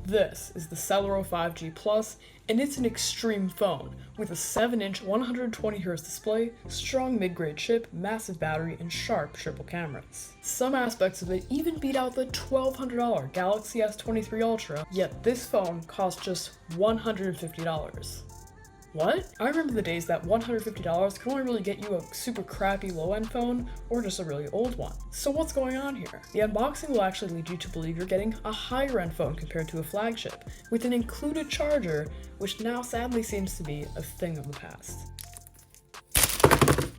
This is the Celero 5G Plus, and it's an extreme phone with a 7-inch 120Hz display, strong mid-grade chip, massive battery, and sharp triple cameras. Some aspects of it even beat out the $1,200 Galaxy S23 Ultra, yet this phone costs just $150. What? I remember the days that $150 could only really get you a super crappy low-end phone or just a really old one. So what's going on here? The unboxing will actually lead you to believe you're getting a higher-end phone compared to a flagship, with an included charger, which now sadly seems to be a thing of the past.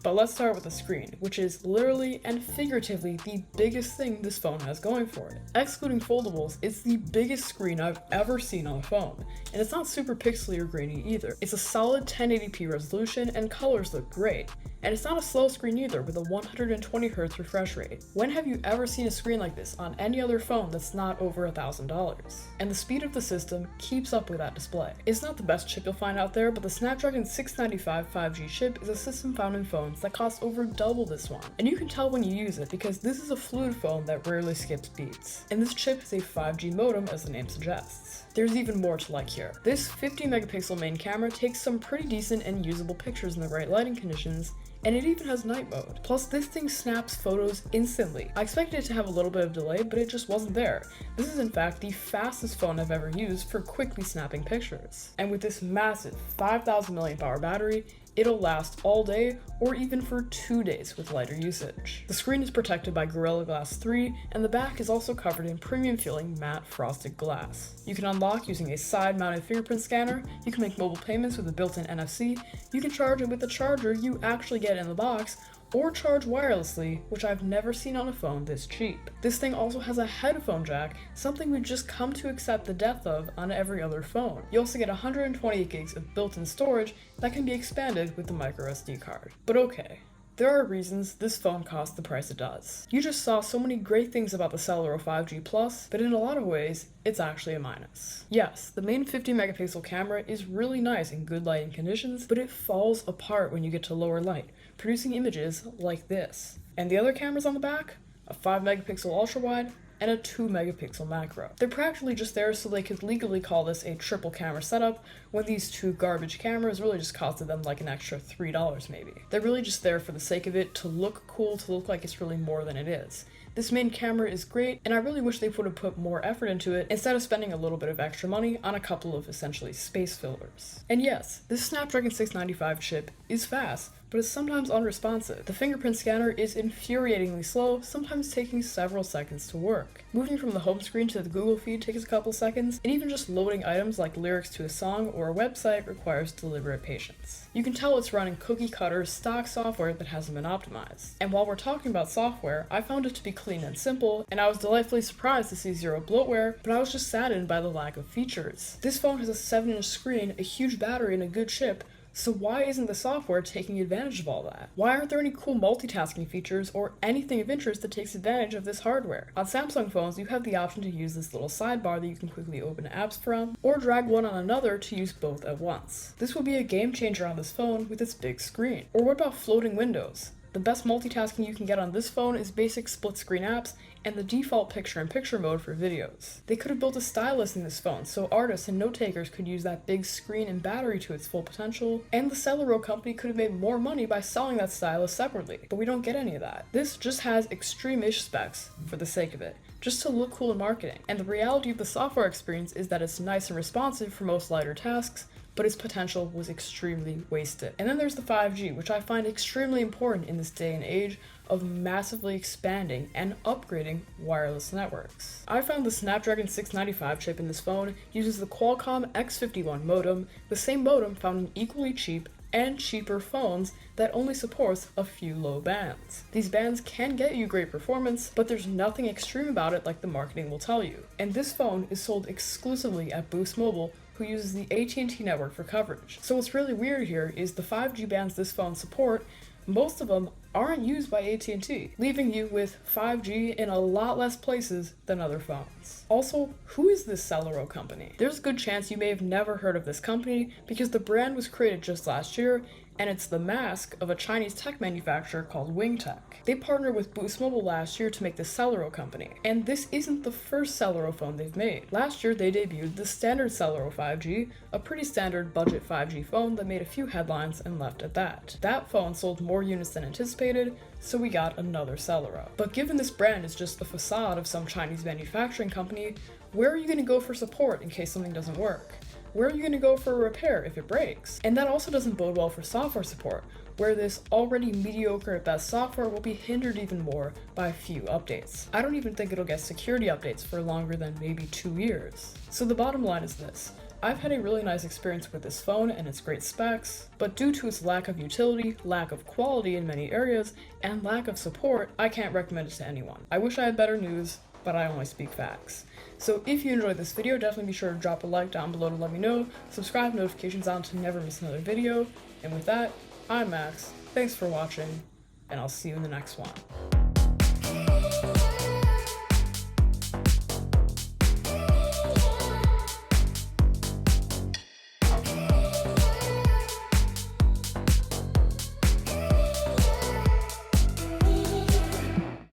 But let's start with the screen, which is literally and figuratively the biggest thing this phone has going for it. Excluding foldables, it's the biggest screen I've ever seen on a phone, and it's not super pixely or grainy either. It's a solid 1080p resolution and colors look great. And it's not a slow screen either, with a 120Hz refresh rate. When have you ever seen a screen like this on any other phone that's not over $1,000? And the speed of the system keeps up with that display. It's not the best chip you'll find out there, but the Snapdragon 695 5G chip is a system found in phones that cost over double this one. And you can tell when you use it because this is a fluid phone that rarely skips beats. And this chip is a 5G modem, as the name suggests. There's even more to like here. This 50-megapixel main camera takes some pretty decent and usable pictures in the right lighting conditions, and it even has night mode. Plus, this thing snaps photos instantly. I expected it to have a little bit of delay, but it just wasn't there. This is in fact the fastest phone I've ever used for quickly snapping pictures. And with this massive 5,000 mAh battery, it'll last all day or even for 2 days with lighter usage. The screen is protected by Gorilla Glass 3, and the back is also covered in premium feeling matte frosted glass. You can unlock using a side-mounted fingerprint scanner, you can make mobile payments with a built-in NFC, you can charge it with the charger you actually get in the box, or charge wirelessly, which I've never seen on a phone this cheap. This thing also has a headphone jack, something we've just come to accept the death of on every other phone. You also get 128 gigs of built-in storage that can be expanded with the microSD card. But okay, there are reasons this phone costs the price it does. You just saw so many great things about the Celero 5G Plus, but in a lot of ways, it's actually a minus. Yes, the main 50-megapixel camera is really nice in good lighting conditions, but it falls apart when you get to lower light, producing images like this. And the other cameras on the back? A 5-megapixel ultra-wide, and a 2-megapixel macro. They're practically just there so they could legally call this a triple camera setup when these two garbage cameras really just costed them like an extra $3 maybe. They're really just there for the sake of it, to look cool, to look like it's really more than it is. This main camera is great, and I really wish they would have put more effort into it instead of spending a little bit of extra money on a couple of essentially space fillers. And yes, this Snapdragon 695 chip is fast, but it's sometimes unresponsive. The fingerprint scanner is infuriatingly slow, sometimes taking several seconds to work. Moving from the home screen to the Google feed takes a couple seconds, and even just loading items like lyrics to a song or a website requires deliberate patience. You can tell it's running cookie-cutter stock software that hasn't been optimized. And while we're talking about software, I found it to be clean and simple, and I was delightfully surprised to see zero bloatware, but I was just saddened by the lack of features. This phone has a 7-inch screen, a huge battery, and a good chip, so why isn't the software taking advantage of all that? Why aren't there any cool multitasking features or anything of interest that takes advantage of this hardware? On Samsung phones, you have the option to use this little sidebar that you can quickly open apps from, or drag one on another to use both at once. This would be a game changer on this phone with its big screen. Or what about floating windows? The best multitasking you can get on this phone is basic split-screen apps and the default picture-in-picture mode for videos. They could have built a stylus in this phone so artists and note-takers could use that big screen and battery to its full potential, and the Celero company could have made more money by selling that stylus separately, but we don't get any of that. This just has extreme-ish specs for the sake of it, just to look cool in marketing, and the reality of the software experience is that it's nice and responsive for most lighter tasks, but its potential was extremely wasted. And then there's the 5G, which I find extremely important in this day and age of massively expanding and upgrading wireless networks. I found the Snapdragon 695 chip in this phone uses the Qualcomm X51 modem, the same modem found in equally cheap and cheaper phones that only supports a few low bands. These bands can get you great performance, but there's nothing extreme about it like the marketing will tell you. And this phone is sold exclusively at Boost Mobile, who uses the AT&T network for coverage. So what's really weird here is the 5G bands this phone support, most of them aren't used by AT&T, leaving you with 5G in a lot less places than other phones. Also, who is this Celero company? There's a good chance you may have never heard of this company because the brand was created just last year and it's the mask of a Chinese tech manufacturer called Wingtech. They partnered with Boost Mobile last year to make the Celero company, and this isn't the first Celero phone they've made. Last year they debuted the standard Celero 5G, a pretty standard budget 5G phone that made a few headlines and left at that. That phone sold more units than anticipated, so we got another Celero. But given this brand is just the facade of some Chinese manufacturing company, where are you going to go for support in case something doesn't work? Where are you going to go for a repair if it breaks? And that also doesn't bode well for software support, where this already mediocre at best software will be hindered even more by a few updates. I don't even think it'll get security updates for longer than maybe 2 years. So the bottom line is this. I've had a really nice experience with this phone and its great specs, but due to its lack of utility, lack of quality in many areas, and lack of support, I can't recommend it to anyone. I wish I had better news, but I only speak facts. So if you enjoyed this video, definitely be sure to drop a like down below to let me know, subscribe, notifications on to never miss another video, and with that, I'm Max, thanks for watching, and I'll see you in the next one.